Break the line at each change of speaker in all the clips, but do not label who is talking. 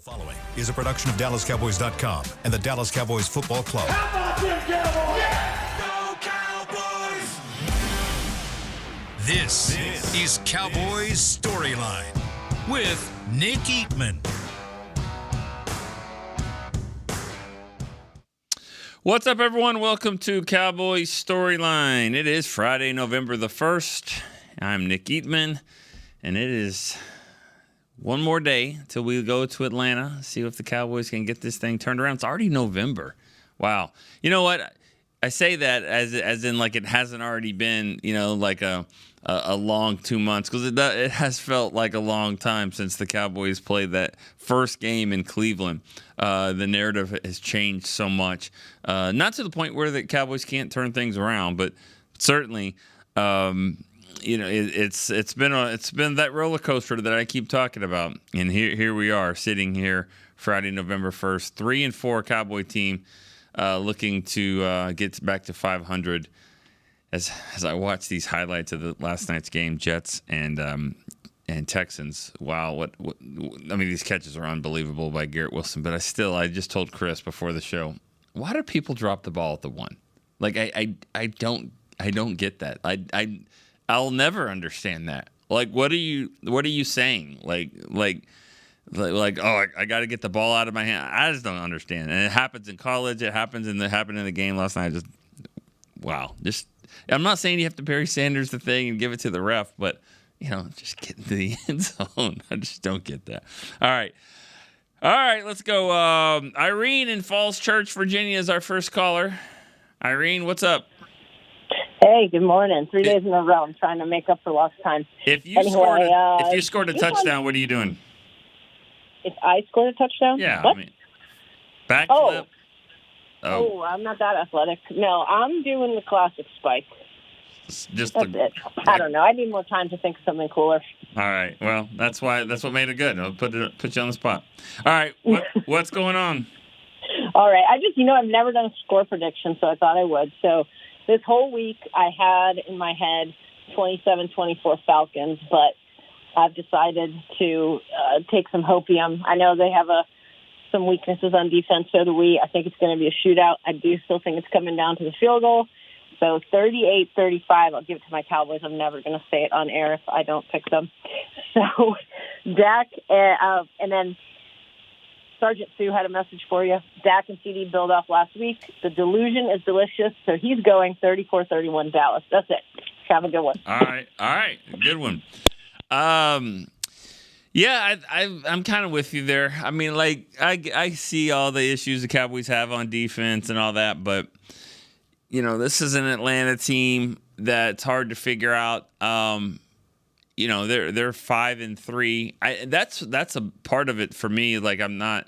Following is a production of DallasCowboys.com and the Dallas Cowboys Football Club.
How about them Cowboys?
Yeah! Go Cowboys! This is Cowboys StoryLine with Nick Eatman.
What's up, everyone? Welcome to Cowboys StoryLine. It is Friday, November the 1st. I'm Nick Eatman, and it is one more day till we go to Atlanta, see if the Cowboys can get this thing turned around. It's already November. Wow. You know what? I say that as in like it hasn't already been, like a long 2 months, because it has felt like a long time since the Cowboys played that first game in Cleveland. The narrative has changed so much. Not to the point where the Cowboys can't turn things around, but certainly it's been that roller coaster that I keep talking about, and here we are sitting here Friday, November 1st, 3-4 Cowboy team, looking to get back to 500. As I watch these highlights of the last night's game, Jets and Texans. Wow, these catches are unbelievable by Garrett Wilson. But I just told Chris before the show, why do people drop the ball at the one? Like I don't get that. I'll never understand that. Like, what are you saying? Like, oh, I got to get the ball out of my hand. I just don't understand. And it happens in college. It happened in the game last night. I'm not saying you have to Barry Sanders the thing and give it to the ref, but just get into the end zone. I just don't get that. All right, let's go. Irene in Falls Church, Virginia is our first caller. Irene, what's up?
Hey, good morning. 3 days in a row. I'm trying to make up for lost time.
If you scored a touchdown, what are you doing?
If I scored a touchdown?
Yeah.
What?
Backflip.
Oh, I'm not that athletic. No, I'm doing the classic spike.
That's
it. I don't know. I need more time to think of something cooler.
All right. Well, that's what made it good. I'll put you on the spot. All right. What's going on?
All right. I've never done a score prediction, so I thought I would. So this whole week I had in my head 27-24 Falcons, but I've decided to take some hopium. I know they have some weaknesses on defense, so do we. I think it's going to be a shootout. I do still think it's coming down to the field goal. So 38-35, I'll give it to my Cowboys. I'm never going to say it on air if I don't pick them. So Dak, and then Sergeant Sue had a message for you. Dak and CD build off last week. The delusion is delicious, so he's going 34-31 Dallas. That's it. Have a good one.
All right. Good one. Yeah, I'm kind of with you there. I mean, like, I see all the issues the Cowboys have on defense and all that, but this is an Atlanta team that's hard to figure out. They're 5-3. That's a part of it for me. Like, I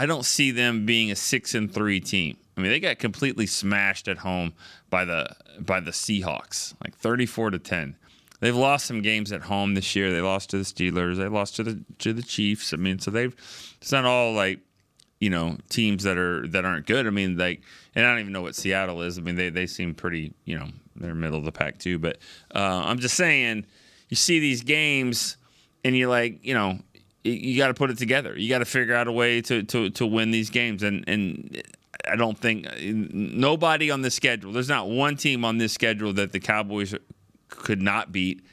don't see them being a 6-3 team. I mean, they got completely smashed at home by the Seahawks, like 34-10. They've lost some games at home this year. They lost to the Steelers. They lost to the Chiefs. I mean, so it's not all like, teams that aren't good. I mean, like, and I don't even know what Seattle is. I mean, they seem pretty, they're middle of the pack too. But I'm just saying, you see these games and you're like, you got to put it together. You got to figure out a way to win these games. And I don't think nobody on the schedule. There's not one team on this schedule that the Cowboys could not beat,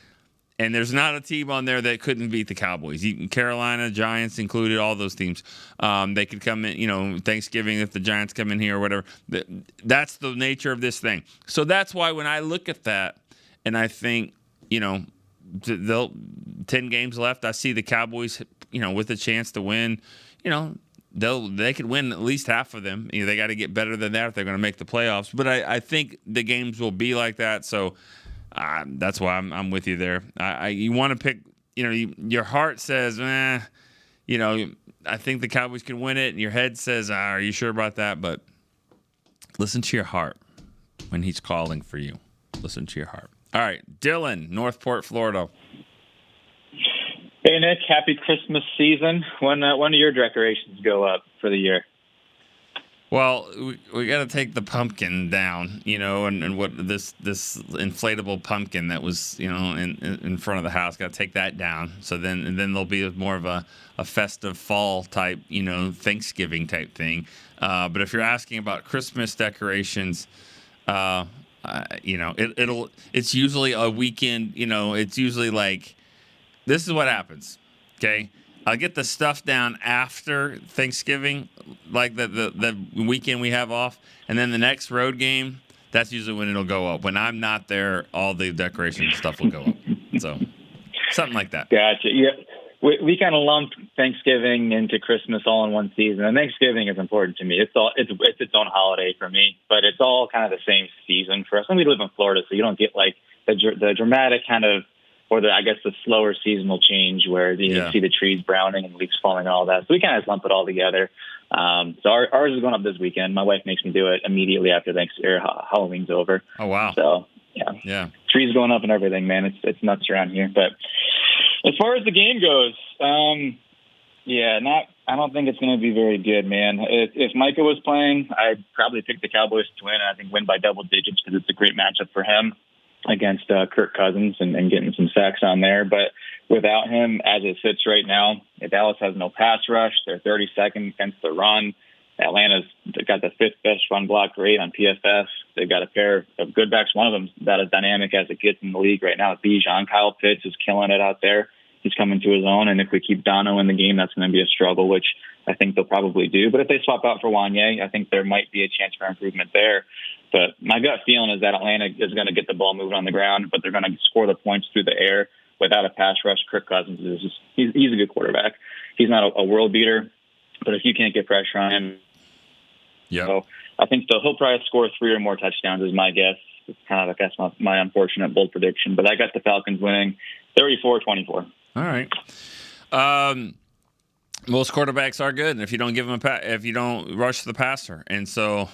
and there's not a team on there that couldn't beat the Cowboys. Carolina, Giants included, all those teams. They could come in, Thanksgiving if the Giants come in here or whatever. That's the nature of this thing. So that's why when I look at that and I think, 10 games left, I see the Cowboys, with a chance to win, they could win at least half of them. They got to get better than that if they're going to make the playoffs. But I think the games will be like that. So that's why I'm with you there. You want to pick, your heart says, I think the Cowboys can win it. And your head says, are you sure about that? But listen to your heart when he's calling for you. Listen to your heart. All right, Dylan, Northport, Florida.
Hey, Nick, happy Christmas season. When do your decorations go up for the year?
Well, we got to take the pumpkin down, and what this inflatable pumpkin that was, in front of the house. Got to take that down. So then there'll be more of a festive fall type, Thanksgiving type thing. But if you're asking about Christmas decorations, it's usually a weekend. It's usually like this is what happens. Okay. I'll get the stuff down after Thanksgiving, like the weekend we have off, and then the next road game. That's usually when it'll go up. When I'm not there, all the decoration stuff will go up. So something like that.
Gotcha. Yeah, we kind of lumped Thanksgiving into Christmas all in one season, and Thanksgiving is important to me. It's its own holiday for me, but it's all kind of the same season for us. And we live in Florida, so you don't get like the dramatic kind of, or the slower seasonal change where you see the trees browning and leaves falling and all that. So we kind of lump it all together. So ours is going up this weekend. My wife makes me do it immediately after Halloween's over.
Oh, wow.
So,
yeah.
Trees going up and everything, man. It's nuts around here. But as far as the game goes, I don't think it's going to be very good, man. If Micah was playing, I'd probably pick the Cowboys to win, and I think win by double digits because it's a great matchup for him against Kirk Cousins and getting some sacks on there. But without him, as it sits right now, Dallas has no pass rush. They're 32nd against the run. Atlanta's got the 5th best run block rate on PFF. They've got a pair of good backs. One of them's about as dynamic as it gets in the league right now. Bijan. Kyle Pitts is killing it out there. He's coming to his own, and if we keep Dono in the game, that's going to be a struggle, which I think they'll probably do. But if they swap out for Wanye, I think there might be a chance for improvement there. But my gut feeling is that Atlanta is going to get the ball moving on the ground, but they're going to score the points through the air without a pass rush. Kirk Cousins he's a good quarterback. He's not a world beater, but if you can't get pressure on him, so I think he'll probably score 3 or more touchdowns is my guess. It's kind of that's my unfortunate bold prediction, but I got the Falcons winning 34-24.
All right. Most quarterbacks are good, and if you don't give them if you don't rush the passer, and so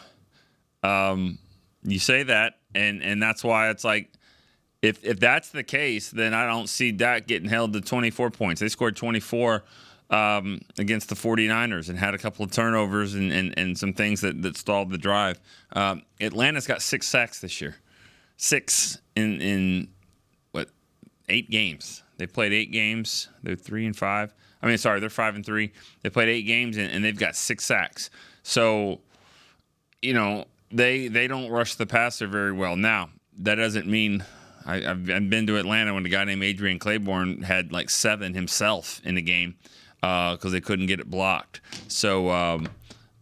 you say that, and that's why it's like if that's the case, then I don't see Dak getting held to 24 points. They scored 24 against the 49ers and had a couple of turnovers and some things that stalled the drive. Atlanta's got 6 sacks this year, 6 in 8 games. They played 8 games. They're 3-5. They're 5-3. They played 8 games and they've got 6 sacks. So, they don't rush the passer very well. Now, that doesn't mean I've been to Atlanta when a guy named Adrian Claiborne had like 7 himself in the game because they couldn't get it blocked. So,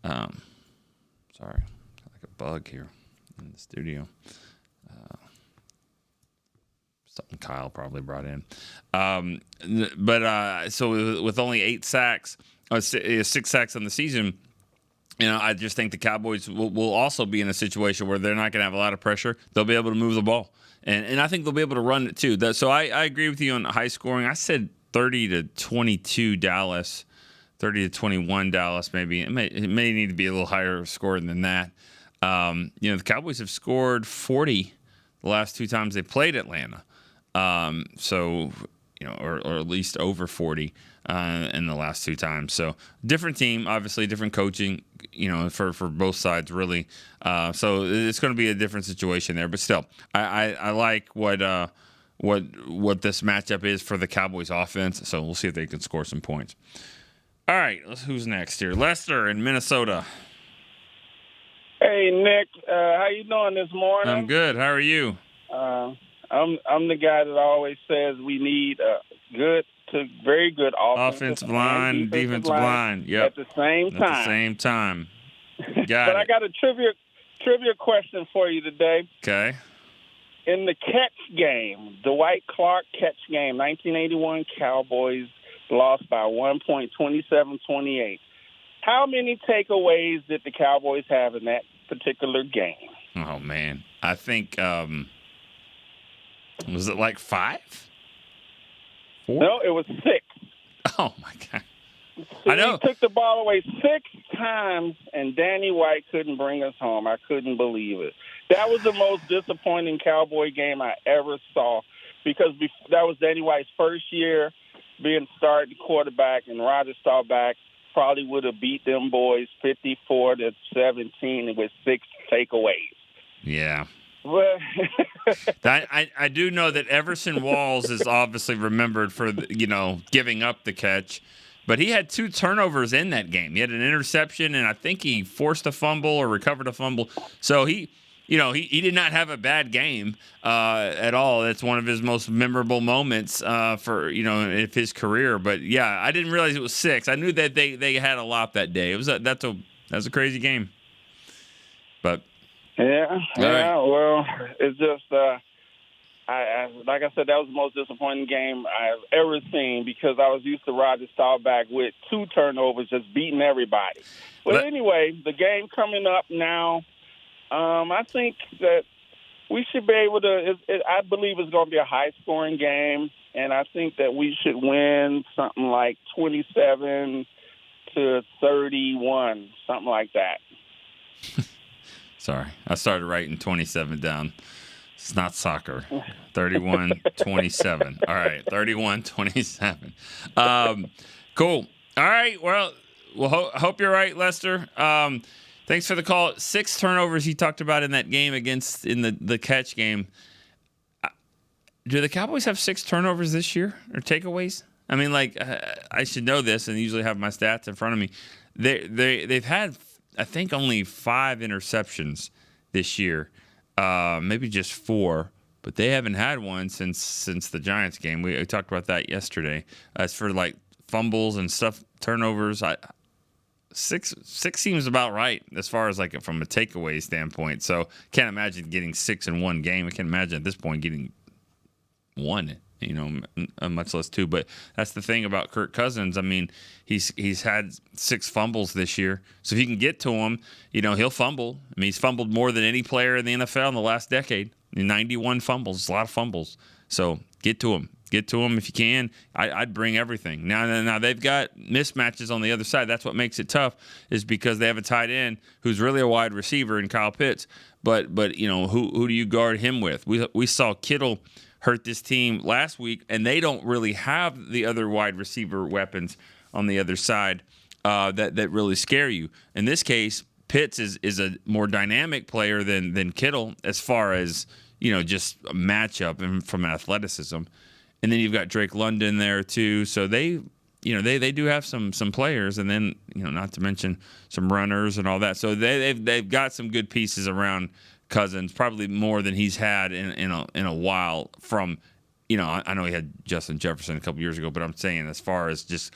sorry, like a bug here in the studio. Something Kyle probably brought in. So with only 8 sacks, 6 sacks on the season, I just think the Cowboys will also be in a situation where they're not going to have a lot of pressure. They'll be able to move the ball. And I think they'll be able to run it too. So I agree with you on high scoring. I said 30-22 Dallas, 30-21 Dallas maybe. It may need to be a little higher scoring than that. The Cowboys have scored 40 the last 2 times they played Atlanta. Or at least over 40 in the last 2 times. So different team, obviously different coaching, for both sides really. So it's going to be a different situation there. But still, I like what this matchup is for the Cowboys offense. So we'll see if they can score some points. All right, who's next here? Lester in Minnesota.
Hey Nick, how you doing this morning?
I'm good. How are you?
I'm the guy that always says we need a good to very good offensive
line, defensive line. Yep.
At the same
time.
But I got a trivia question for you today.
Okay.
In the catch game, Dwight Clark catch game, 1981 Cowboys lost by 1 point, 27-28. How many takeaways did the Cowboys have in that particular game?
Oh man, I think. Was it like 5? 4?
No, it was 6.
Oh, my God.
So
I know.
He took the ball away 6 times, and Danny White couldn't bring us home. I couldn't believe it. That was the most disappointing Cowboy game I ever saw because that was Danny White's first year being starting quarterback and Roger Staubach. probably would have beat them boys 54-17 with 6 takeaways.
Yeah.
Well,
I do know that Everson Walls is obviously remembered for, giving up the catch. But he had 2 turnovers in that game. He had an interception, and I think he forced a fumble or recovered a fumble. So he did not have a bad game at all. That's one of his most memorable moments for his career. But yeah, I didn't realize it was 6. I knew that they had a lot that day. That was a crazy game. But
yeah.
Right.
Well, it's just. Like I said, that was the most disappointing game I've ever seen because I was used to Roger Staubach with 2 turnovers just beating everybody. But anyway, the game coming up now, I think that we should be able to I believe it's going to be a high-scoring game, and I think that we should win something like 27-31, something like that.
Sorry, I started writing 27 down. It's not soccer. 31-27. All right, 31-27. Cool. All right, well, hope you're right, Lester. Thanks for the call. 6 turnovers he talked about in that game in the catch game. Do the Cowboys have 6 turnovers this year or takeaways? I mean, I should know this and usually have my stats in front of me. They've had, I think, only 5 interceptions this year. Maybe just 4, but they haven't had one since the Giants game. We talked about that yesterday. As for fumbles and stuff, turnovers, 6 seems about right as far as from a takeaway standpoint. So can't imagine getting 6 in one game. I can't imagine at this point getting 1. Much less 2. But that's the thing about Kirk Cousins. I mean, he's had 6 fumbles this year. So if you can get to him, he'll fumble. I mean, he's fumbled more than any player in the NFL in the last decade. 91 fumbles. It's a lot of fumbles. So get to him. Get to him if you can. I'd bring everything. Now they've got mismatches on the other side. That's what makes it tough is because they have a tight end who's really a wide receiver in Kyle Pitts. But who do you guard him with? We saw Kittle hurt this team last week, and they don't really have the other wide receiver weapons on the other side that really scare you. In this case, Pitts is a more dynamic player than Kittle as far as just a matchup and from athleticism. And then you've got Drake London there too, so they do have some players, and then not to mention some runners and all that. So they've got some good pieces around Cousins, probably more than he's had in a while. From I know he had Justin Jefferson a couple years ago, but I'm saying as far as just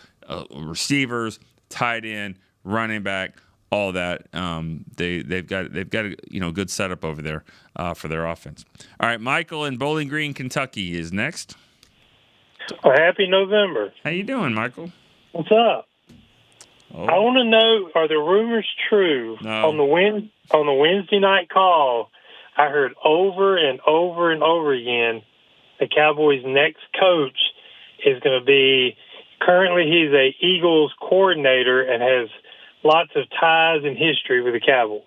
receivers, tight end, running back, all that, they've got a good setup over there for their offense. All right, Michael in Bowling Green, Kentucky is next.
Well, happy November.
How you doing, Michael?
What's up?
Oh.
I want to know, are the rumors true?
No.
On the Wednesday night call, I heard over and over and over again the Cowboys' next coach is going to be, currently he's a Eagles coordinator and has lots of ties and history with the Cowboys.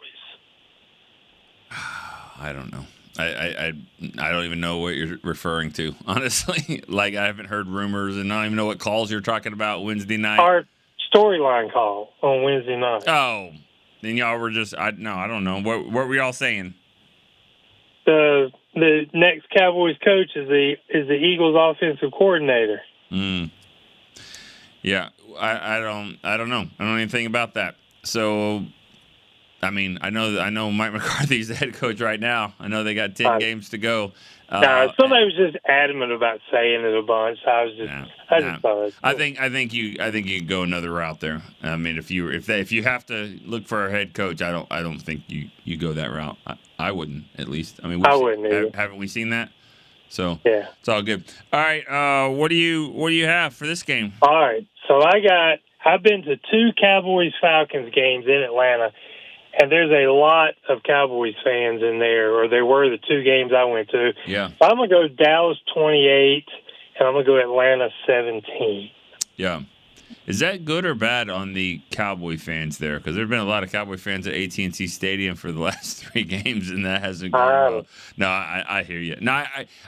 I don't know. I don't even know what you're referring to, honestly. I haven't heard rumors, and I don't even know what calls you're talking about Wednesday night.
Our StoryLine call on Wednesday night.
Oh, then y'all were just I don't know. What were y'all saying?
The next Cowboys coach is the Eagles offensive coordinator.
Yeah, I don't know. I don't know anything about that. So, I mean, I know Mike McCarthy's the head coach right now. I know they got 10 games to go.
Somebody was just adamant about saying it a bunch. So I just thought it.
I think you go another route there. I mean, if you have to look for a head coach, I don't think you go that route. I wouldn't, at least. I mean,
I wouldn't either.
Haven't we seen that? So
yeah,
it's all good. All right, what do you have for this game?
All right, so I've been to 2 Cowboys-Falcons games in Atlanta. And there's a lot of Cowboys fans in there, or there were the 2 games I went to.
Yeah.
So I'm going to go Dallas 28, and I'm going to go Atlanta 17.
Yeah. Is that good or bad on the Cowboy fans there? Because there have been a lot of Cowboy fans at AT&T Stadium for the last 3 games, and that hasn't gone well. No, I hear you. No,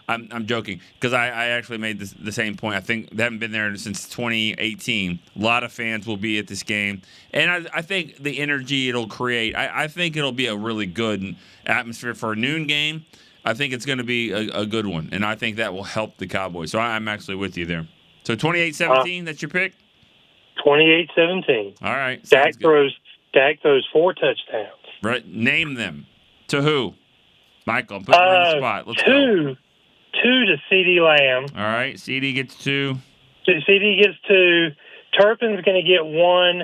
I'm joking because I actually made the same point. I think they haven't been there since 2018. A lot of fans will be at this game, and I think the energy it'll create. I think it'll be a really good atmosphere for a noon game. I think it's going to be a good one, and I think that will help the Cowboys. So I'm actually with you there. So 28-17, that's your pick?
28-17.
All right.
Dak throws 4 touchdowns.
Right. Name them. To who? Michael, I'm putting you on the spot. Let's go.
2 to CeeDee Lamb.
All right. CD gets 2.
CeeDee gets 2. Turpin's going to get 1,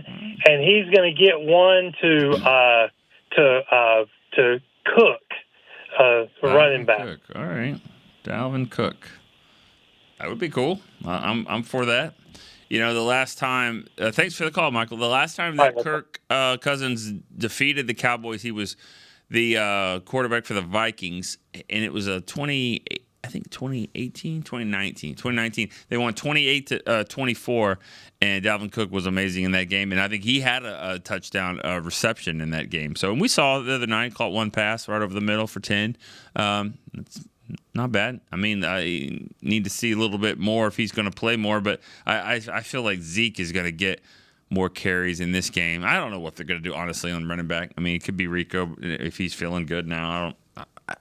and he's going to get 1 to Cook, running back.
Cook. All right. Dalvin Cook. That would be cool. I'm for that. You know, the last time thanks for the call, Michael. The last time that Kirk Cousins defeated the Cowboys, he was the quarterback for the Vikings, and it was a 2019. They won 28-24, and Dalvin Cook was amazing in that game, and I think he had a touchdown reception in that game. So, and we saw the other night, caught one pass right over the middle for 10. It's not bad. I mean, I need to see a little bit more if he's going to play more, but I feel like Zeke is going to get more carries in this game. I don't know what they're going to do, honestly, on running back. I mean, it could be Rico if he's feeling good now.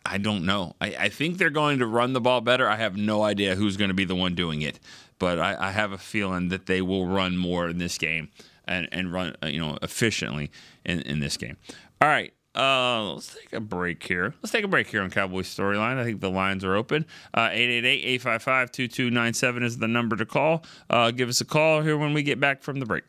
I don't know. I think they're going to run the ball better. I have no idea who's going to be the one doing it, but I have a feeling that they will run more in this game and run efficiently in this game. All right. Let's take a break here. Let's take a break here on Cowboys Storyline. I think the lines are open. 888-855-2297 is the number to call. Give us a call here when we get back from the break.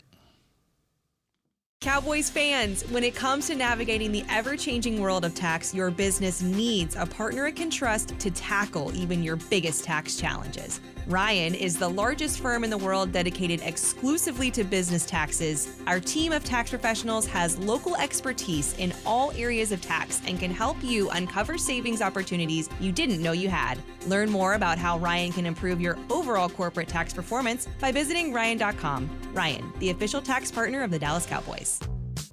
Cowboys fans, when it comes to navigating the ever-changing world of tax, your business needs a partner it can trust to tackle even your biggest tax challenges. Ryan is the largest firm in the world dedicated exclusively to business taxes. Our team of tax professionals has local expertise in all areas of tax and can help you uncover savings opportunities you didn't know you had. Learn more about how Ryan can improve your overall corporate tax performance by visiting Ryan.com. Ryan, the official tax partner of the Dallas Cowboys.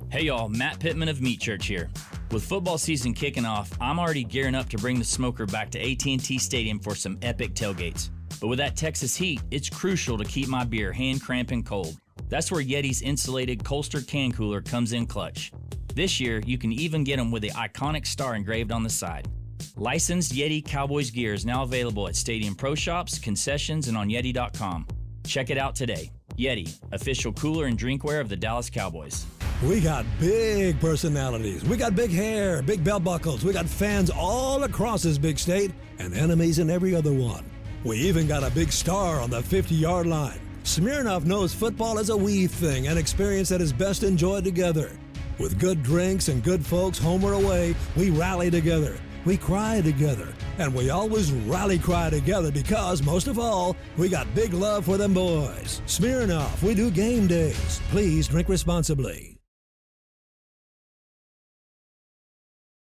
Hey y'all, Matt Pittman of Meat Church here. With football season kicking off, I'm already gearing up to bring the smoker back to AT&T Stadium for some epic tailgates. But with that Texas heat, it's crucial to keep my beer hand cramping cold. That's where Yeti's insulated Colster can cooler comes in clutch. This year, you can even get them with the iconic star engraved on the side. Licensed Yeti Cowboys gear is now available at Stadium Pro Shops, concessions, and on Yeti.com. Check it out today. Yeti, official cooler and drinkware of the Dallas Cowboys.
We got big personalities. We got big hair, big belt buckles. We got fans all across this big state and enemies in every other one. We even got a big star on the 50-yard line. Smirnoff knows football is a we thing, an experience that is best enjoyed together. With good drinks and good folks home or away, we rally together. We cry together. And we always rally cry together because, most of all, we got big love for them boys. Smirnoff, we do game days. Please drink responsibly.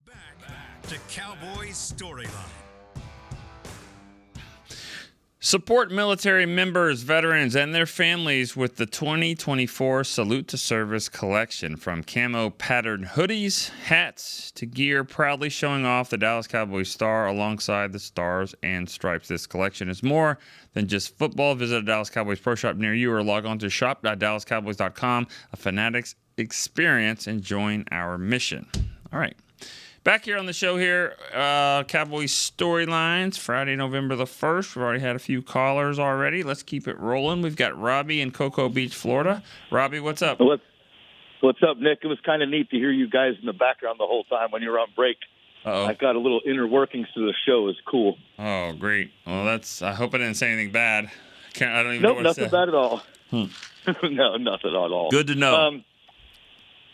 Back to Cowboys Storyline.
Support military members, veterans, and their families with the 2024 Salute to Service collection. From camo patterned hoodies, hats, to gear proudly showing off the Dallas Cowboys star alongside the stars and stripes. This collection is more than just football. Visit a Dallas Cowboys Pro Shop near you or log on to shop.dallascowboys.com, a Fanatics experience, and join our mission. All right. Back here on the show here, Cowboys Storylines, Friday, November the 1st. We've already had a few callers already. Let's keep it rolling. We've got Robbie in Cocoa Beach, Florida. Robbie, what's up?
What's up, Nick? It was kind of neat to hear you guys in the background the whole time when you were on break.
Uh-oh.
I got a little inner workings to the show. It's cool.
Oh, great. Well, I hope I didn't say anything bad. I don't even know what
nothing
to say.
bad at all. No, nothing at all.
Good to know.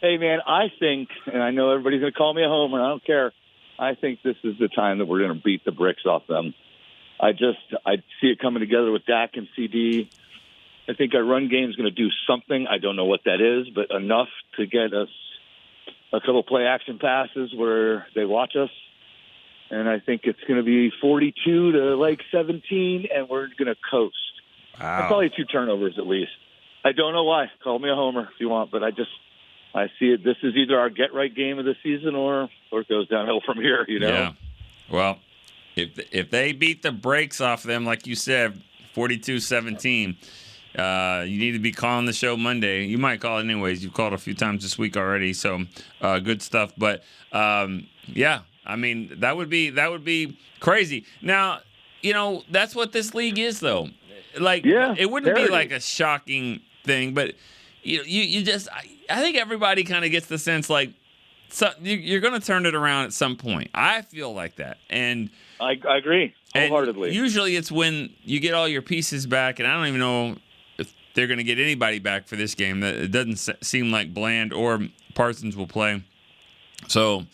Hey, man, I think, and I know everybody's going to call me a homer, I don't care. I think this is the time that we're going to beat the bricks off them. I see it coming together with Dak and CD. I think our run game is going to do something. I don't know what that is, but enough to get us a couple play action passes where they watch us. And I think it's going to be 42 to 17, and we're going to coast.
Wow.
Probably 2 turnovers at least. I don't know why. Call me a homer if you want, but I see it. This is either our get-right game of the season or it goes downhill from here, you know?
Yeah. Well, if they beat the brakes off them, like you said, 42-17, you need to be calling the show Monday. You might call it anyways. You've called a few times this week already, so good stuff. But, yeah, I mean, that would be crazy. Now, that's what this league is, though. Like, it wouldn't be like a shocking thing, but you just I think everybody kind of gets the sense like you're going to turn it around at some point. I feel like that, and
I agree wholeheartedly.
Usually, it's when you get all your pieces back, and I don't even know if they're going to get anybody back for this game. It doesn't seem like Bland or Parsons will play, so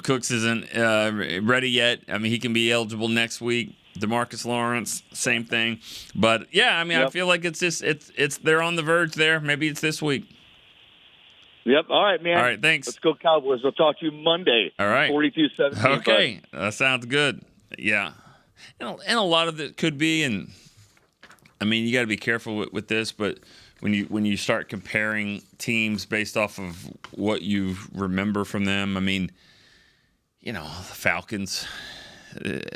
Cooks isn't ready yet. I mean, he can be eligible next week. DeMarcus Lawrence, same thing. But yeah, I mean, I feel like it's they're on the verge there. Maybe it's this week.
Yep. All right, man.
All right, thanks.
Let's go Cowboys. We'll talk to you Monday.
All right.
42-17.
Okay, that sounds good. Yeah, and a lot of it could be, and I mean, you got to be careful with this, but when you start comparing teams based off of what you remember from them, I mean, the Falcons.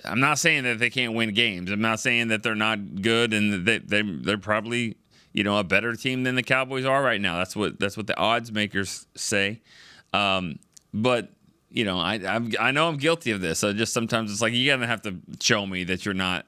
I'm not saying that they can't win games. I'm not saying that they're not good and that they're probably a better team than the Cowboys are right now. That's what the odds makers say. But I know I'm guilty of this. So just sometimes it's like you gotta have to show me that you're not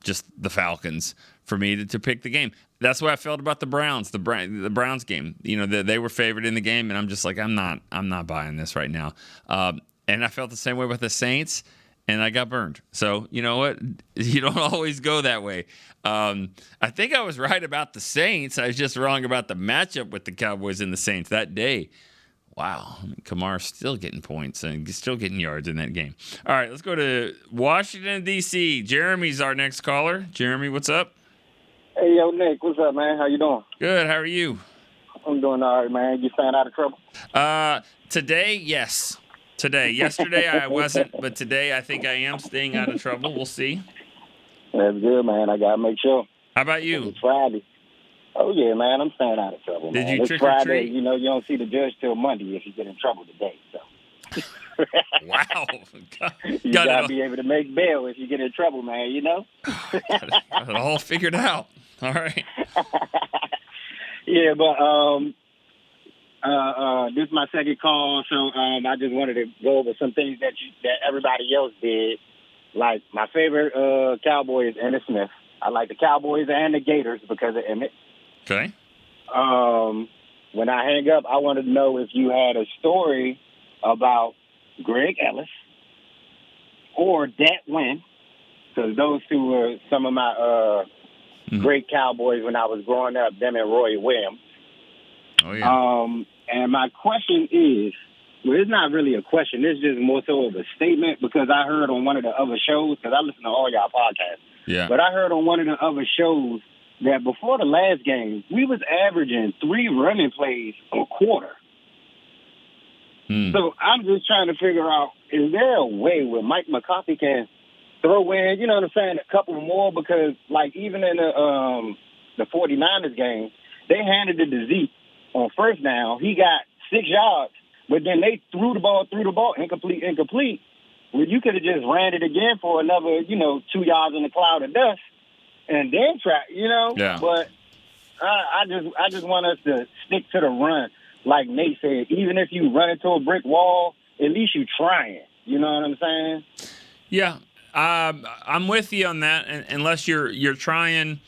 just the Falcons for me to pick the game. That's what I felt about the Browns. The Browns game. They were favored in the game, and I'm just like I'm not buying this right now. And I felt the same way with the Saints. And I got burned. So, you know what? You don't always go that way. I think I was right about the Saints. I was just wrong about the matchup with the Cowboys and the Saints that day. Wow. I mean, Kamar's still getting points and still getting yards in that game. All right, let's go to Washington, D.C. Jeremy's our next caller. Jeremy, what's up?
Hey, yo, Nick. What's up, man? How you doing?
Good. How are you?
I'm doing all right, man. You staying out of trouble?
Today, yes. Today. Yesterday, I wasn't, but today I think I am staying out of trouble. We'll see.
That's good, man. I got to make sure.
How about you?
It's Friday. Oh, yeah, man. I'm staying out of trouble,
Did
man.
you
It's
trick
Friday.
or treat?
You don't see the judge till Monday if you get in trouble today. So.
Wow.
You got to be able to make bail if you get in trouble, man,
Got it all figured out. All right.
Yeah, but this is my second call, so I just wanted to go over some things that everybody else did. Like my favorite Cowboy is Emmitt Smith. I like the Cowboys and the Gators because of Emmitt.
Okay.
When I hang up, I wanted to know if you had a story about Greg Ellis or Dat Wynn, because those two were some of my great Cowboys when I was growing up, them and Roy Williams.
Oh, yeah.
And my question is, well, it's not really a question. It's just more so of a statement because I heard on one of the other shows, because I listen to all y'all podcasts.
Yeah.
But I heard on one of the other shows that before the last game, we was averaging 3 running plays a quarter. So I'm just trying to figure out, is there a way where Mike McCarthy can throw in, you know what I'm saying, a couple more? Because, like, even in the 49ers game, they handed it to Zeke on first down. He got 6 yards, but then they threw the ball, incomplete. Well, you could have just ran it again for another, 2 yards in the cloud of dust and then try,
Yeah.
But I just want us to stick to the run. Like Nate said, even if you run into a brick wall, at least you trying. You know what I'm saying?
Yeah. I'm with you on that. Unless you're trying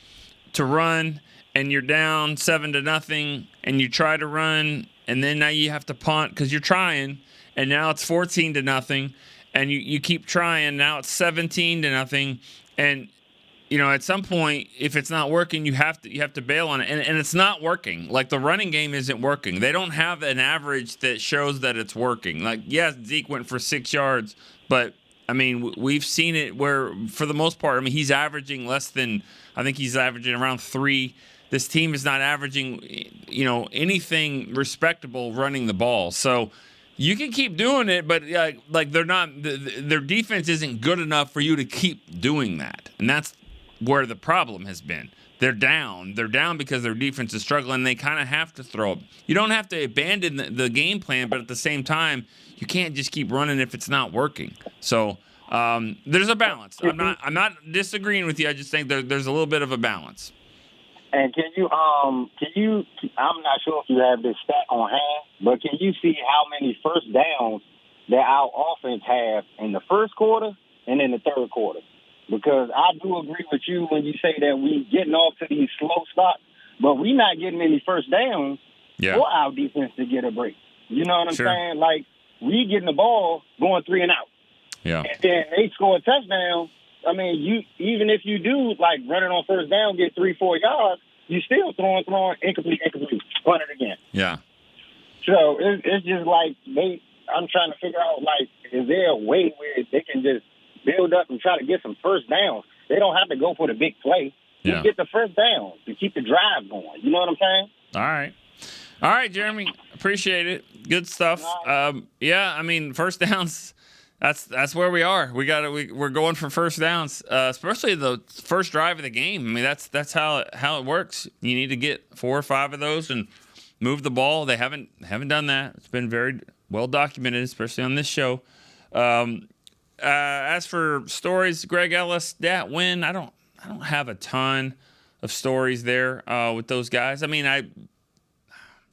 to run and you're down 7-0 and you try to run and then now you have to punt because you're trying and now it's 14-0 and you keep trying. Now it's 17-0 and at some point, if it's not working, you have to bail on it, and it's not working. Like the running game isn't working. They don't have an average that shows that it's working. Like yes, Zeke went for 6 yards, but I mean we've seen it where for the most part, I mean he's averaging less than I think he's averaging around 3. This team is not averaging anything respectable running the ball. So you can keep doing it, but like they're not. Their defense isn't good enough for you to keep doing that, and that's where the problem has been. They're down. They're down because their defense is struggling. They kind of have to throw it. You don't have to abandon the game plan, but at the same time, you can't just keep running if it's not working. So there's a balance. I'm not disagreeing with you. I just think there's a little bit of a balance.
And can you, I'm not sure if you have this stat on hand, but can you see how many first downs that our offense have in the first quarter and in the third quarter? Because I do agree with you when you say that we getting off to these slow starts, but we not getting any first downs for our defense to get a break. You know what I'm saying? Like, we getting the ball going 3 and out.
Yeah.
And then they score a touchdown. I mean, you even if you do, like, running on first down, get 3-4 yards, you still throwing, incomplete, run it again.
Yeah.
So it's just like I'm trying to figure out, like, is there a way where they can just build up and try to get some first downs? They don't have to go for the big play. Just get the first down to keep the drive going. You know what I'm saying?
All right, Jeremy. Appreciate it. Good stuff. Yeah, I mean, first downs. That's where we are. We're going for first downs, especially the first drive of the game. I mean, that's how it works. You need to get 4 or 5 of those and move the ball. They haven't done that. It's been very well documented, especially on this show. As for stories, Greg Ellis, that win, I don't have a ton of stories there with those guys. I mean,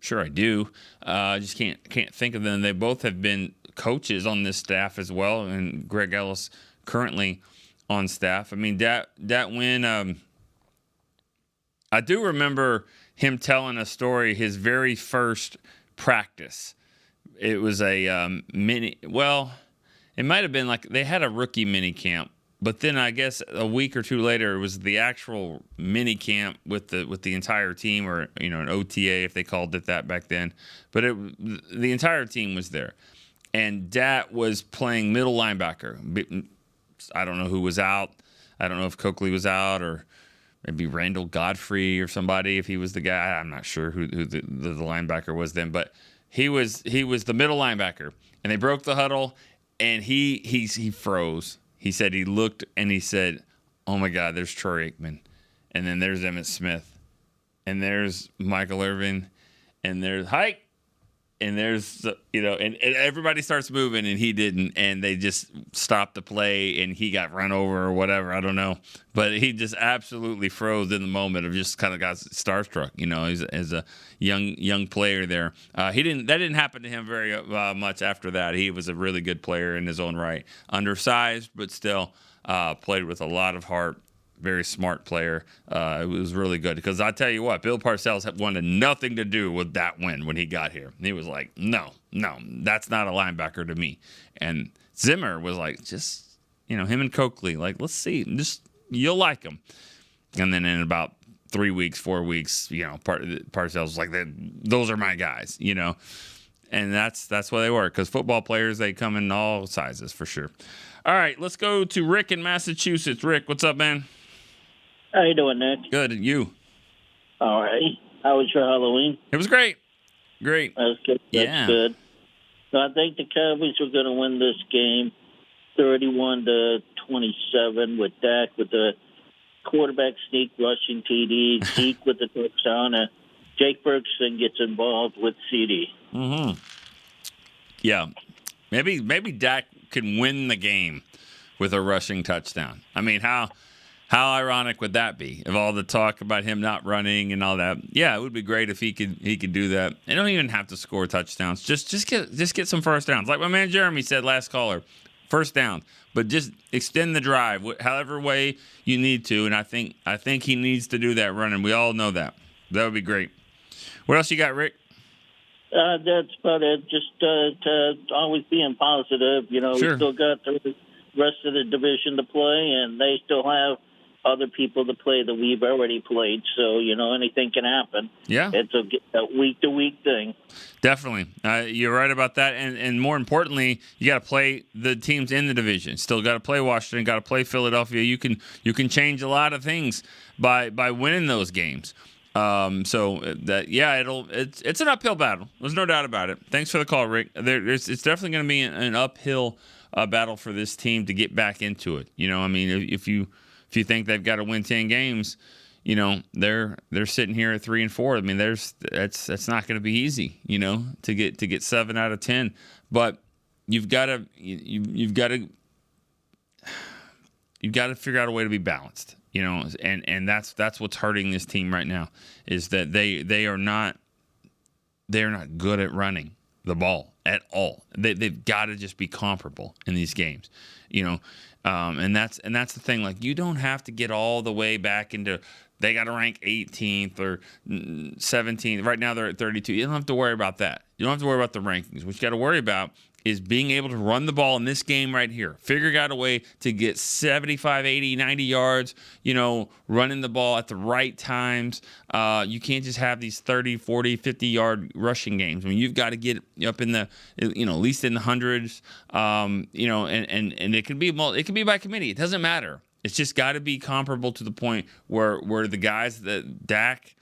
sure I do. I just can't think of them. They both have been coaches on this staff as well, and Greg Ellis currently on staff. I mean, that win, I do remember him telling a story, his very first practice. It was a it might have been like they had a rookie mini camp, but then I guess a week or two later it was the actual mini camp with the entire team, or an OTA if they called it that back then. But the entire team was there, and Dat was playing middle linebacker. I don't know who was out. I don't know if Coakley was out or maybe Randall Godfrey or somebody, if he was the guy. I'm not sure who the linebacker was then, but he was the middle linebacker, and they broke the huddle. And he froze. He said he looked and he said, "Oh my God, there's Troy Aikman, and then there's Emmitt Smith, and there's Michael Irvin, and there's Hike, and there's and everybody starts moving and he didn't, and they just stopped the play and he got run over or whatever, I don't know, but he just absolutely froze in the moment of just kind of got starstruck, as a young player there. That didn't happen to him very much after that. He was a really good player in his own right, undersized but still played with a lot of heart. Very smart player. It was really good because I tell you what, Bill Parcells wanted nothing to do with that win when he got here. He was like, no, that's not a linebacker to me. And Zimmer was like, just, him and Coakley, like, let's see, just you'll like him. And then in about 4 weeks, Parcells was like, those are my guys, And that's what they were, because football players, they come in all sizes for sure. All right, let's go to Rick in Massachusetts. Rick, what's up, man?
How you doing, Nick?
Good, and you?
All right. How was your Halloween?
It was great. Great.
That's good. That's good. So I think the Cowboys are going to win this game 31-27 with Dak with the quarterback sneak rushing TD, Zeke with the touchdown, and Jake Ferguson gets involved with CD.
Mm-hmm. Yeah. Maybe Dak can win the game with a rushing touchdown. I mean, how ironic would that be? Of all the talk about him not running and all that. Yeah, it would be great if he could do that. They don't even have to score touchdowns. Just get some first downs. Like my man Jeremy said last caller, first down. But just extend the drive, however way you need to. And I think he needs to do that running. We all know that. That would be great. What else you got, Rick?
That's about it. Just to always being positive. Sure. We still got the rest of the division to play, and they still have other people to play that we've already played. So, anything can happen.
Yeah.
It's a week-to-week thing.
Definitely. You're right about that. And more importantly, you got to play the teams in the division. Still got to play Washington, got to play Philadelphia. You can change a lot of things by winning those games. It's an uphill battle. There's no doubt about it. Thanks for the call, Rick. It's definitely going to be an uphill battle for this team to get back into it. If you if you think they've got to win 10 games, you know, they're sitting here at 3-4. I mean, that's not going to be easy, you know, to get 7 out of 10. But you've got to figure out a way to be balanced, you know, and that's what's hurting this team right now, is that they are not good at running the ball at all. They've got to just be comparable in these games, you know, and that's the thing. Like, you don't have to get all the way back into they got to rank 18th or 17th. Right now they're at 32. You don't have to worry about that. You don't have to worry about the rankings. What you got to worry about is being able to run the ball in this game right here. Figure out a way to get 75, 80, 90 yards, you know, running the ball at the right times. You can't just have these 30, 40, 50-yard rushing games. I mean, you've got to get up in the, you know, at least in the hundreds, you know, and it can be by committee. It doesn't matter. It's just got to be comparable to the point where the guys that Dak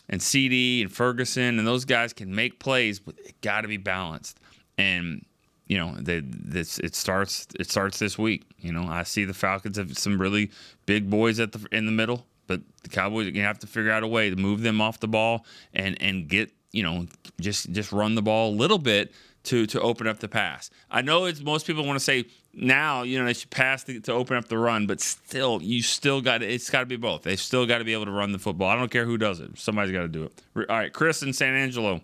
and CD and Ferguson and those guys can make plays, but it got to be balanced. And you know, it starts this week. You know, I see the Falcons have some really big boys in the middle, but the Cowboys are gonna have to figure out a way to move them off the ball and get, you know, just run the ball a little bit to open up the pass. I know most people want to say now, you know, they should pass to open up the run, but still, it's got to be both. They've still got to be able to run the football. I don't care who does it. Somebody's got to do it. All right, Chris in San Angelo.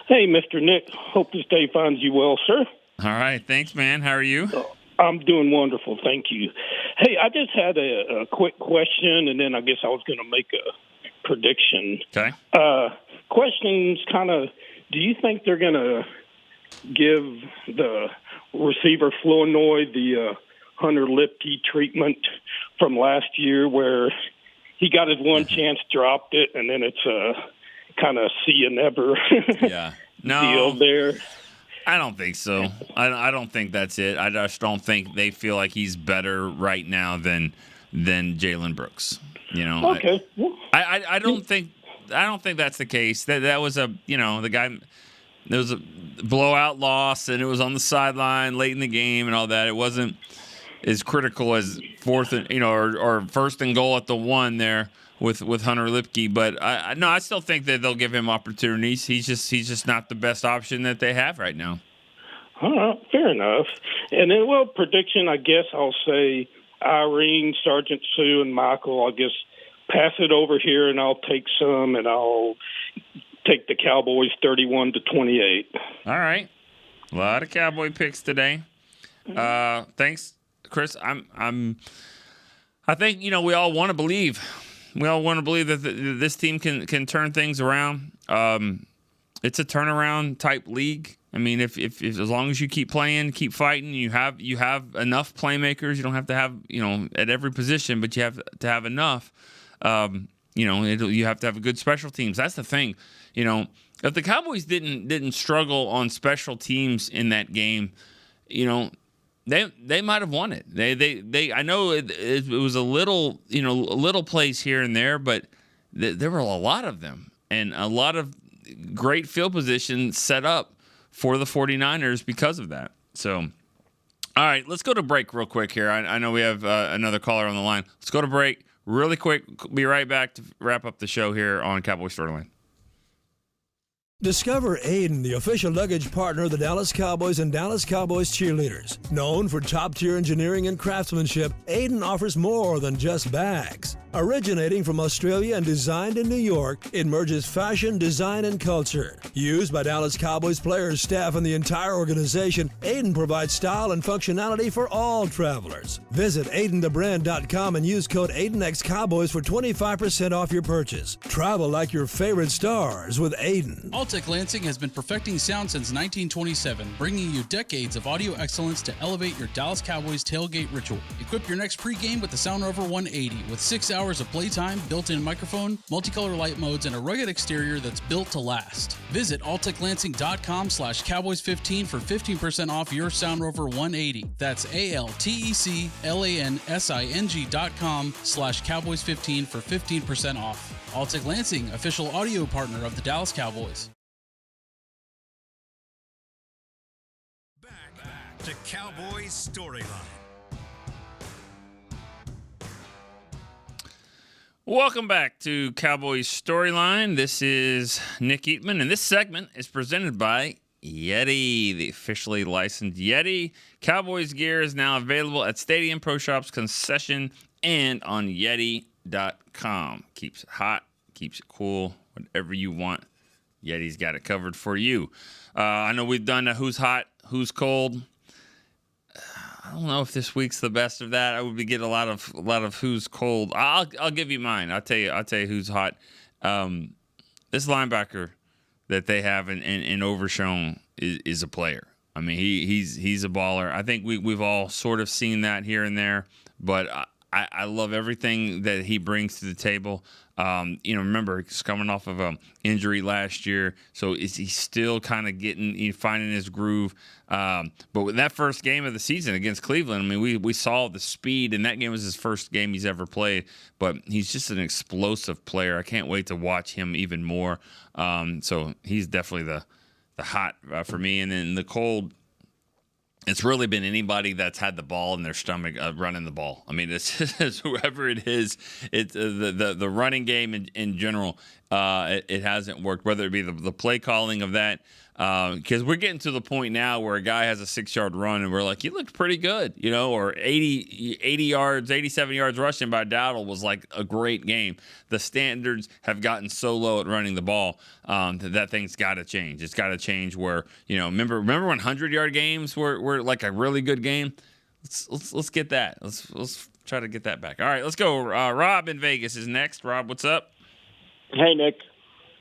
Hey, Mr. Nick. Hope this day finds you well, sir.
All right. Thanks, man. How are you?
I'm doing wonderful. Thank you. Hey, I just had a quick question, and then I guess I was going to make a prediction.
Okay.
Question's kind of, do you think they're going to give the receiver Flournoy the Hunter Lipke treatment from last year, where he got his one chance, dropped it, and then it's kind of see you never deal there?
I don't think so. I don't think that's it. I just don't think they feel like he's better right now than Jalen Brooks. You know.
Okay.
I don't think that's the case. That was the guy. There was a blowout loss, and it was on the sideline late in the game and all that. It wasn't as critical as fourth and or first and goal at the 1 there with Hunter Lipke. But I still think that they'll give him opportunities. He's just not the best option that they have right now.
All right, fair enough. And then, prediction, I guess I'll say Irene, Sergeant Sue, and Michael. I'll just pass it over here, and I'll take some, and I'll take the Cowboys 31-28.
All right, a lot of Cowboy picks today. Thanks, Chris. I think we all want to believe. We all want to believe that this team can turn things around. It's a turnaround type league. I mean, if as long as you keep playing, keep fighting, you have enough playmakers. You don't have to have at every position, but you have to have enough. You have to have a good special teams. That's the thing. If the Cowboys didn't struggle on special teams in that game, they might have won it. They I know it was a little plays here and there, but there were a lot of them and a lot of great field position set up for the 49ers because of that. So, all right, let's go to break real quick here. I know we have another caller on the line. Let's go to break really quick. Be right back to wrap up the show here on Cowboy StoryLine.
Discover Aiden, the official luggage partner of the Dallas Cowboys and Dallas Cowboys cheerleaders. Known for top-tier engineering and craftsmanship, Aiden offers more than just bags. Originating from Australia and designed in New York, it merges fashion, design, and culture. Used by Dallas Cowboys players, staff, and the entire organization, Aiden provides style and functionality for all travelers. Visit AidenTheBrand.com and use code AidenXCowboys for 25% off your purchase. Travel like your favorite stars with Aiden.
Alltech Lansing has been perfecting sound since 1927, bringing you decades of audio excellence to elevate your Dallas Cowboys tailgate ritual. Equip your next pregame with the Sound Rover 180 with 6 hours of playtime, built-in microphone, multicolor light modes, and a rugged exterior that's built to last. Visit alltechlansing.com/Cowboys15 for 15% off your Sound Rover 180. That's ALTECLANSING.com/Cowboys15 for 15% off. Alltech Lansing, official audio partner of the Dallas Cowboys.
Back to Cowboys Storyline.
Welcome back to Cowboys Storyline. This is Nick Eatman, and this segment is presented by Yeti, the officially licensed Yeti. Cowboys gear is now available at Stadium Pro Shops concession and on Yeti.com. Keeps it hot, keeps it cool, whatever you want. Yeti's got it covered for you. I know we've done a who's hot, who's cold. I don't know if this week's the best of that. I would be getting a lot of who's cold. I'll give you mine. I'll tell you who's hot. This linebacker that they have in Overshown is a player. I mean, he's a baller. I think we've all sort of seen that here and there, but I love everything that he brings to the table. Remember, he's coming off of an injury last year, so he's still kind of finding his groove. But with that first game of the season against Cleveland, I mean, we saw the speed, and that game was his first game he's ever played. But he's just an explosive player. I can't wait to watch him even more. So he's definitely the hot for me. And then the cold, it's really been anybody that's had the ball in their stomach running the ball. I mean, it's whoever it is. It's the running game in general. It hasn't worked, whether it be the play calling of that. Because we're getting to the point now where a guy has a 6-yard run and we're like, he looked pretty good, or 80 yards, 87 yards rushing by Dowdle was like a great game. The standards have gotten so low at running the ball that thing's got to change. It's got to change where, remember when 100-yard games were like a really good game? Let's get that. Let's try to get that back. All right, let's go. Rob in Vegas is next. Rob, what's up?
Hey, Nick.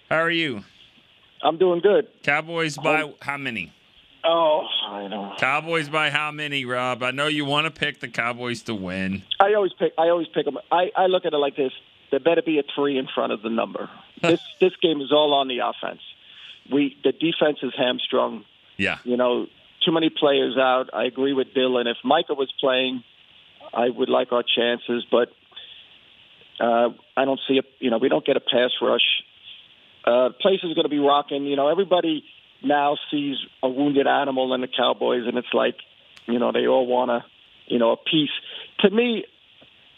How are you?
I'm doing good.
Cowboys by how many?
Oh, I know.
Cowboys by how many, Rob? I know you want to pick the Cowboys to win.
I always pick them. I look at it like this. There better be a 3 in front of the number. This game is all on the offense. The defense is hamstrung.
Yeah.
Too many players out. I agree with Dylan. If Micah was playing, I would like our chances, but I don't see we don't get a pass rush. Place is going to be rocking. Everybody now sees a wounded animal in the Cowboys, and it's like, they all want a piece. To me,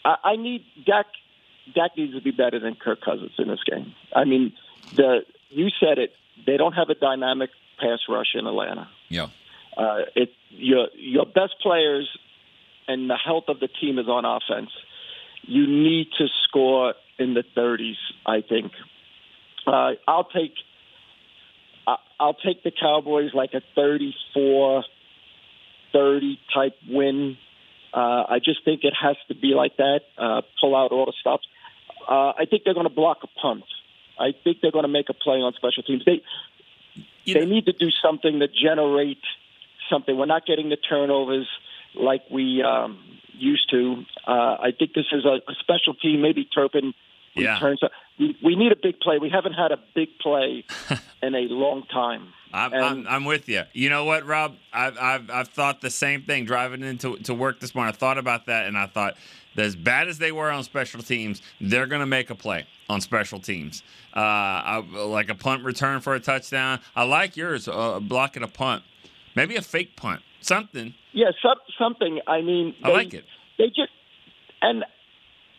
I need Dak. Dak needs to be better than Kirk Cousins in this game. I mean, you said it. They don't have a dynamic pass rush in Atlanta.
Yeah.
Your best players and the health of the team is on offense. You need to score in the 30s, I think. I'll take the Cowboys like a 34-30 type win. I just think it has to be like that. Pull out all the stops. I think they're going to block a punt. I think they're going to make a play on special teams. They need to do something to generate something. We're not getting the turnovers like we used to. I think this is a special team. Maybe Turpin returns. We need a big play. We haven't had a big play in a long time.
I'm with you. You know what, Rob? I've thought the same thing driving into work this morning. I thought about that, and I thought that as bad as they were on special teams, they're going to make a play on special teams. Like a punt return for a touchdown. I like yours, blocking a punt. Maybe a fake punt. Something.
Yeah, something. I mean,
I like it.
They just and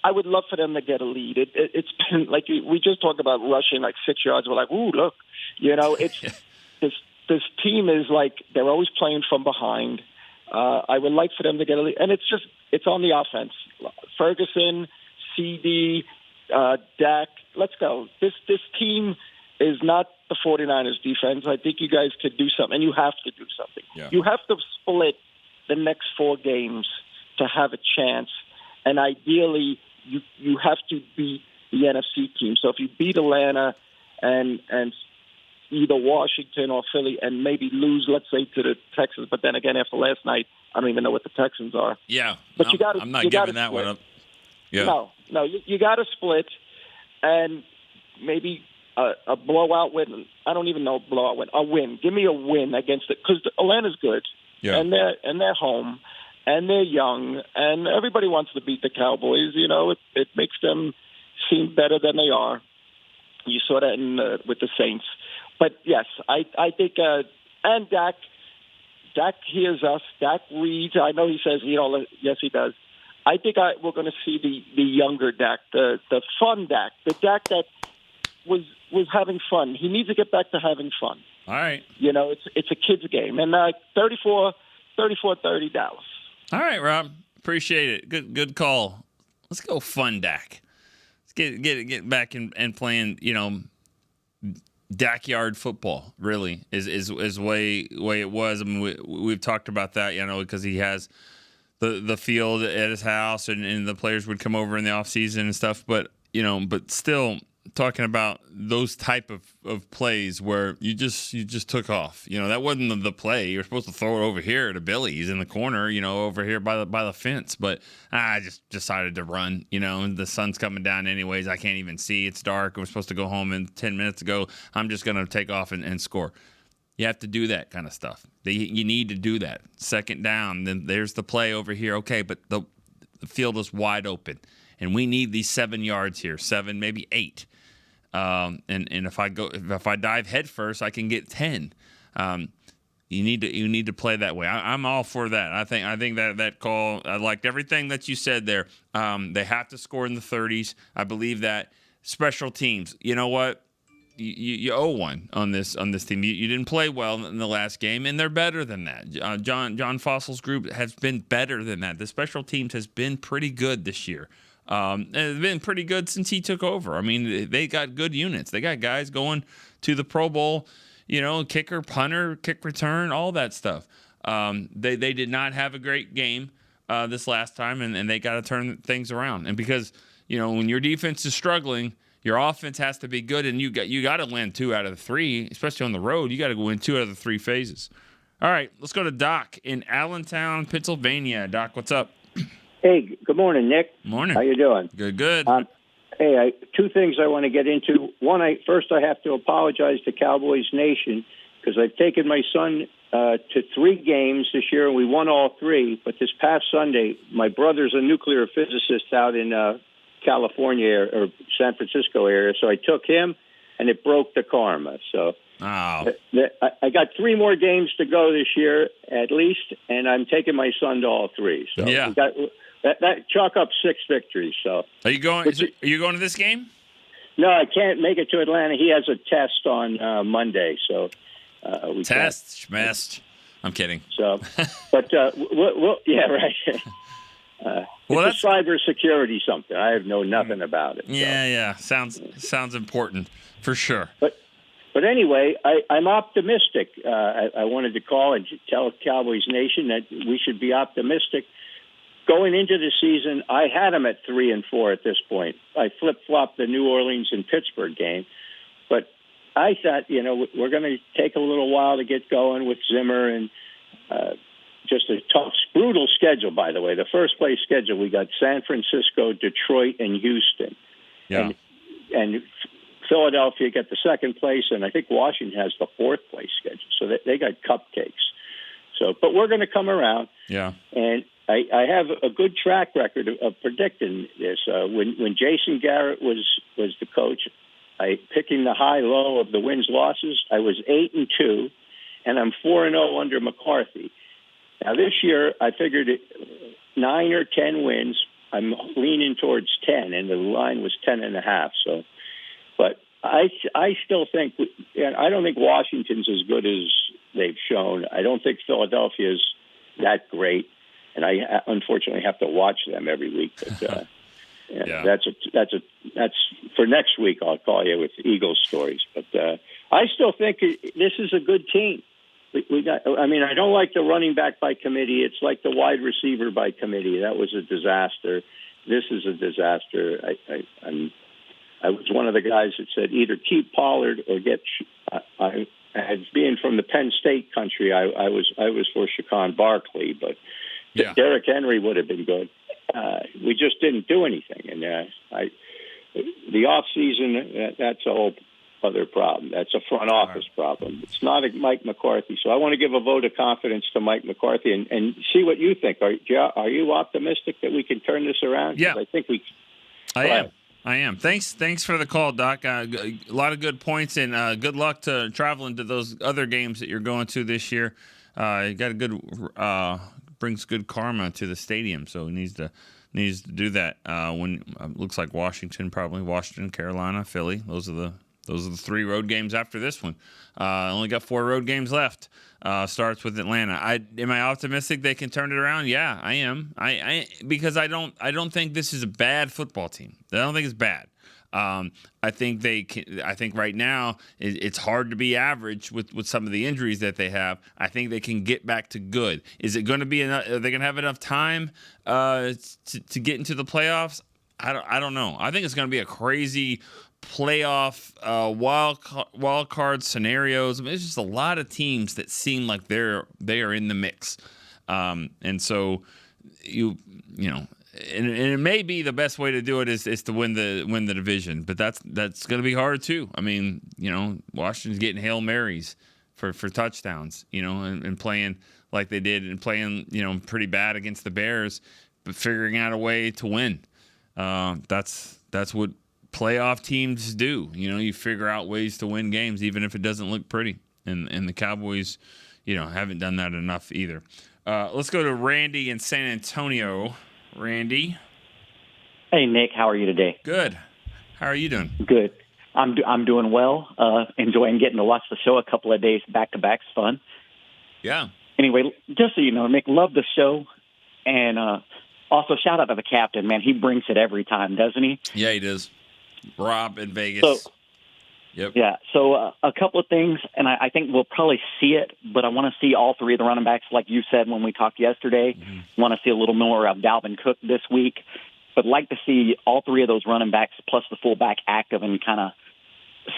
I would love for them to get a lead. It's been like we just talked about rushing like 6 yards. We're like, ooh, look, it's this team is like they're always playing from behind. I would like for them to get a lead, and it's on the offense. Ferguson, CD, Dak. Let's go. This team is not the 49ers defense. I think you guys could do something, and you have to do something.
Yeah.
You have to split the next 4 games to have a chance, and ideally you have to beat the NFC team. So if you beat Atlanta and either Washington or Philly and maybe lose, let's say, to the Texans, but then again, after last night, I don't even know what the Texans are.
Yeah,
but
I'm not giving that one up. Yeah.
No, you got to split, and maybe a blowout win. I don't even know blowout win. A win. Give me a win against it because Atlanta's good, and they're home, and they're young, and everybody wants to beat the Cowboys. It makes them seem better than they are. You saw that with the Saints. But yes, I think and Dak hears us. Dak reads. I know he says yes he does. I think we're going to see the younger Dak, the fun Dak, the Dak that was having fun. He needs to get back to having fun.
All right.
It's a kid's game. And 34-30 Dallas.
All right, Rob. Appreciate it. Good call. Let's go fun Dak. Let's get back and playing, Dak-yard football, really, is way it was. I mean, we've talked about that, because he has the field at his house and the players would come over in the offseason and stuff. But, but still talking about those type of plays where you just took off. That wasn't the play. You're supposed to throw it over here to Billy. He's in the corner, over here by the fence. But I just decided to run, and the sun's coming down anyways. I can't even see. It's dark. We're supposed to go home in 10 minutes ago. I'm just going to take off and score. You have to do that kind of stuff. You need to do that. Second down, then there's the play over here. Okay, but the field is wide open, and we need these 7 yards here, 7, maybe 8. And if I dive head first, I can get 10. You need to play that way. I'm all for that. I think that call. I liked everything that you said there. They have to score in the 30s. I believe that. Special teams. You know what? You owe one on this team. You didn't play well in the last game, and they're better than that. John Fossil's group has been better than that. The special teams has been pretty good this year. It's been pretty good since he took over. I mean, they got good units. They got guys going to the Pro Bowl, kicker, punter, kick return, all that stuff. They did not have a great game this last time, and they got to turn things around. And because, when your defense is struggling, your offense has to be good, and you got to win 2 out of the 3, especially on the road. You got to win 2 out of the 3 phases. All right, let's go to Doc in Allentown, Pennsylvania. Doc, what's up?
Hey, good morning, Nick.
Morning.
How you doing?
Good.
Hey, 2 things I want to get into. One, first I have to apologize to Cowboys Nation because I've taken my son to 3 games this year, and we won all 3. But this past Sunday, my brother's a nuclear physicist out in California or San Francisco area, so I took him, and it broke the karma. So I got 3 more games to go this year at least, and I'm taking my son to all 3. So
yeah.
we got, that chalk up 6 victories. So
are you going? Are you going to this game?
No, I can't make it to Atlanta. He has a test on Monday, so we
test schmest. I'm kidding.
So, but we'll yeah, right. Well, it's cybersecurity something. I have nothing about it.
Yeah. Sounds important for sure.
But anyway, I'm optimistic. I wanted to call and tell Cowboys Nation that we should be optimistic. Going into the season, I had them at 3-4 at this point. I flip-flopped the New Orleans and Pittsburgh game. But I thought, we're going to take a little while to get going with Zimmer and just a tough, brutal schedule, by the way. The first place schedule, we got San Francisco, Detroit, and Houston.
Yeah.
And Philadelphia got the second place, and I think Washington has the 4th place schedule. So they got cupcakes. So, but we're going to come around.
Yeah.
And I have a good track record of predicting this. When Jason Garrett was the coach, picking the high-low of the wins-losses, I was 8-2, and I'm 4-0 under McCarthy. Now this year, I figured 9 or 10 wins. I'm leaning towards 10, and the line was 10.5. So, but I still think, I don't think Washington's as good as they've shown. I don't think Philadelphia is that great, and I unfortunately have to watch them every week. But
yeah.
That's for next week. I'll call you with Eagles stories. But I still think this is a good team. We got. I mean, I don't like the running back by committee. It's like the wide receiver by committee. That was a disaster. This is a disaster. I was one of the guys that said either keep Pollard or get. As being from the Penn State country, I was for Shaquan Barkley, but Derrick Henry would have been good. We just didn't do anything, and the off season that's a whole other problem. That's a front office problem. It's not a Mike McCarthy. So I want to give a vote of confidence to Mike McCarthy and see what you think. Are you optimistic that we can turn this around?
Yeah,
I think we.
I am. Thanks for the call, Doc. A lot of good points, and good luck to traveling to those other games that you're going to this year. You got a good brings good karma to the stadium, so he needs to needs to do that. When looks like Washington, Carolina, Philly. Those are the 3 road games after this one. Only got 4 road games left. Starts with Atlanta. Am I optimistic they can turn it around? Yeah, I am. Because I don't think this is a bad football team. I don't think it's bad. I think they can. I think right now it's hard to be average with some of the injuries that they have. I think they can get back to good. Is it going to be enough? Are they going to have enough time to get into the playoffs? I don't know. I think it's going to be a crazy playoff wild card scenarios. I mean, there's just a lot of teams that seem like they are in the mix, and so you know. And it may be the best way to do it is to win the division, but that's going to be hard too. I mean, Washington's getting Hail Marys for touchdowns, and playing like they did and playing, pretty bad against the Bears, but figuring out a way to win. That's what playoff teams do. You figure out ways to win games, even if it doesn't look pretty. And the Cowboys, haven't done that enough either. Let's go to Randy in San Antonio. Randy.
Hey, Nick. How are you today?
Good. How are you doing?
Good. I'm doing well. Enjoying getting to watch the show a couple of days back-to-back's fun.
Yeah.
Anyway, just so you know, Nick, love the show. And also, shout out to the captain, man. He brings it every time, doesn't he?
Yeah, he does. Rob in Vegas.
Yep. Yeah, so a couple of things, and I think we'll probably see it, but I want to see all 3 of the running backs, like you said when we talked yesterday. Want to see a little more of Dalvin Cook this week, but like to see all 3 of those running backs plus the fullback active and kind of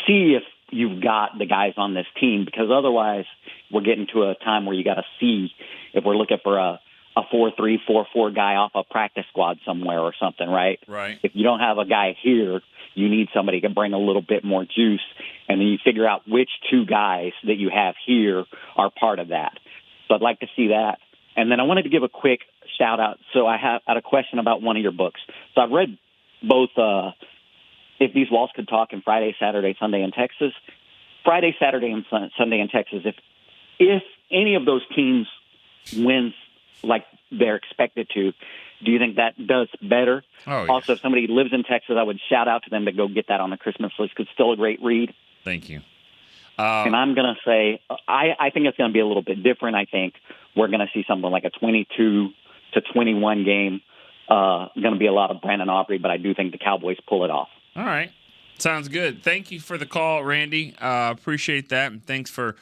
see if you've got the guys on this team, because otherwise we're getting to a time where you got to see if we're looking for a 4-3, 4-4 guy off a practice squad somewhere or something, right?
Right.
If you don't have a guy here, you need somebody to bring a little bit more juice, and then you figure out which 2 guys that you have here are part of that. So I'd like to see that. And then I wanted to give a quick shout-out. So I had a question about one of your books. So I've read both If These Walls Could Talk and Friday, Saturday, Sunday in Texas. Friday, Saturday, and Sunday in Texas. If any of those teams wins like they're expected to, do you think that does better?
Oh, yes.
Also, if somebody lives in Texas, I would shout out to them to go get that on the Christmas list, because it's still a great read.
Thank you.
And I'm going to say, I think it's going to be a little bit different. I think we're going to see something like a 22-21 game. Going to be a lot of Brandon Aubrey, but I do think the Cowboys pull it off.
All right. Sounds good. Thank you for the call, Randy. Appreciate that. And thanks for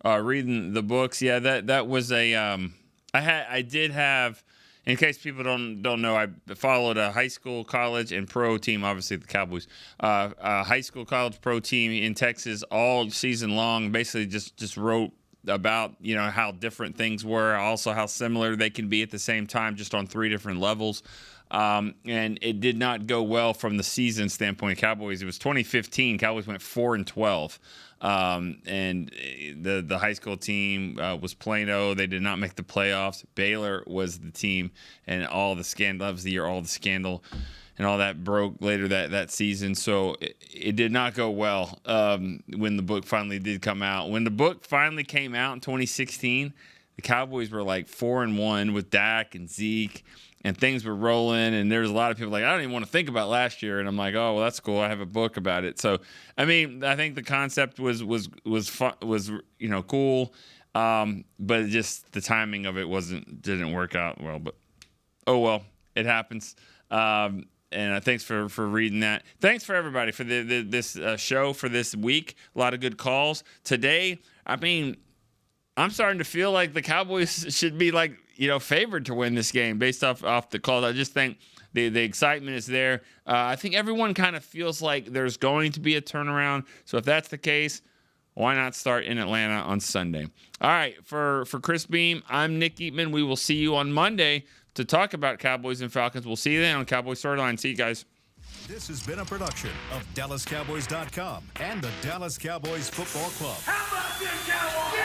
reading the books. Yeah, that was a I did have, in case people don't know, I followed a high school, college, and pro team, obviously the Cowboys, a high school, college, pro team in Texas all season long. Basically just wrote about, how different things were, also how similar they can be at the same time, just on 3 different levels. And it did not go well from the season standpoint. Cowboys, it was 2015. Cowboys went 4-12. And the high school team was Plano. They did not make the playoffs. Baylor was the team, and all the scandal. That was the year all the scandal and all that broke later that season. So it did not go well when the book finally did come out. When the book finally came out in 2016, the Cowboys were like 4-1 with Dak and Zeke, and things were rolling, and there was a lot of people like, I don't even want to think about last year. And I'm like, oh, well, that's cool. I have a book about it. So, I mean, I think the concept was fun, was cool, but just the timing of it didn't work out well. But oh well, it happens. And thanks for reading that. Thanks for everybody for this show for this week. A lot of good calls today. I mean, I'm starting to feel like the Cowboys should be favored to win this game based off the calls. I just think the excitement is there. I think everyone kind of feels like there's going to be a turnaround. So if that's the case, why not start in Atlanta on Sunday? All right, for Chris Beam, I'm Nick Eatman. We will see you on Monday to talk about Cowboys and Falcons. We'll see you then on Cowboys StoryLine. See you guys.
This has been a production of DallasCowboys.com and the Dallas Cowboys Football Club.
How about this, Cowboys?